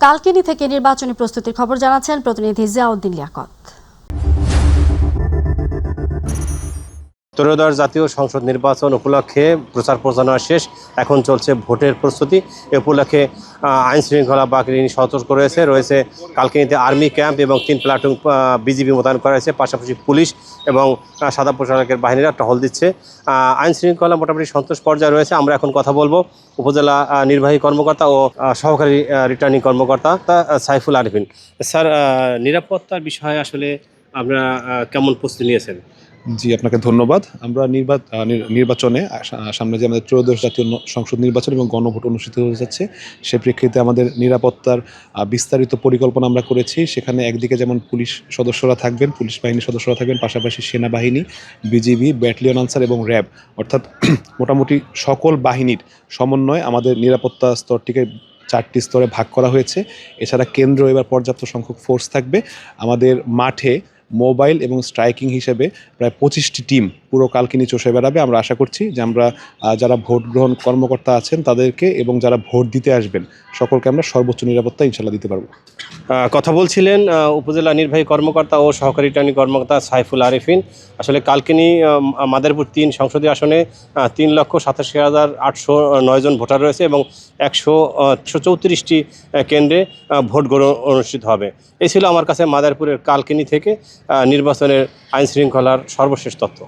কালকিনি থেকে নির্বাচনী প্রস্তুতির খবর জানাচ্ছেন প্রতিনিধি জিয়াউদ্দিন লিয়াকত। ত্রয়োদশ জাতীয় সংসদ নির্বাচন উপলক্ষে প্রচার প্রচারণা শেষ, এখন চলছে ভোটের প্রস্তুতি। এ উপলক্ষে আইন শৃঙ্খলা বাহিনী সতর্ক রয়েছে কালকিনিতে আর্মি ক্যাম্প এবং 3 প্লাটুন বিজিবি মোতায়েন করা হয়েছে, পাশাপাশি পুলিশ এবং সাদা পোশাকের বাহিনীরা টহল দিচ্ছে। আইন শৃঙ্খলা মোটামুটি সন্তোষ পর্যায়ে রয়েছে। আমরা এখন কথা বলবো উপজেলা নির্বাহী কর্মকর্তা ও সহকারী রিটার্নিং কর্মকর্তা সাইফুল আরিফিন। স্যার, নিরাপত্তার বিষয়ে আসলে আপনারা কেমন প্রস্তুতি নিয়েছেন? জি, আপনাকে ধন্যবাদ। আমরা নির্বাচনে সামনে যে আমাদের ত্রয়োদশ জাতীয় সংসদ নির্বাচন এবং গণভোট অনুষ্ঠিত হতে যাচ্ছে, সে প্রেক্ষিতে আমাদের নিরাপত্তার বিস্তারিত পরিকল্পনা আমরা করেছি। সেখানে একদিকে যেমন পুলিশ সদস্যরা থাকবেন, পুলিশ বাহিনীর সদস্যরা থাকবেন, পাশাপাশি সেনাবাহিনী, বিজিবি, ব্যাটালিয়ন আনসার এবং র্যাব, অর্থাৎ মোটামুটি সকল বাহিনীর সমন্বয়ে আমাদের নিরাপত্তা স্তরটিকে 4টি স্তরে ভাগ করা হয়েছে। এছাড়া কেন্দ্র এবার পর্যাপ্ত সংখ্যক ফোর্স থাকবে। আমাদের মাঠে মোবাইল এবং স্ট্রাইকিং হিসেবে প্রায় 25টি টিম পুরো কালকিনি চষে বেড়াবে। আমরা আশা করছি যে আমরা যারা ভোট গ্রহণ কর্মকর্তা আছেন তাদেরকে এবং যারা ভোট দিতে আসবেন সকলকে আমরা সর্বোচ্চ নিরাপত্তা ইনশাল্লাহ দিতে পারবো। কথা বলছিলেন উপজেলা নির্বাহী কর্মকর্তা ও সহকারী রিটার্নিং কর্মকর্তা সাইফুল আরিফিন। আসলে কালকিনি মাদারীপুর 3 সংসদীয় আসনে 3,87,809 জন ভোটার রয়েছে এবং 134টি কেন্দ্রে ভোট গ্রহণ অনুষ্ঠিত হবে। এই ছিল আমার কাছে মাদারীপুরের কালকিনি থেকে নির্বাচনের আইন শৃঙ্খলার সর্বশেষ তথ্য।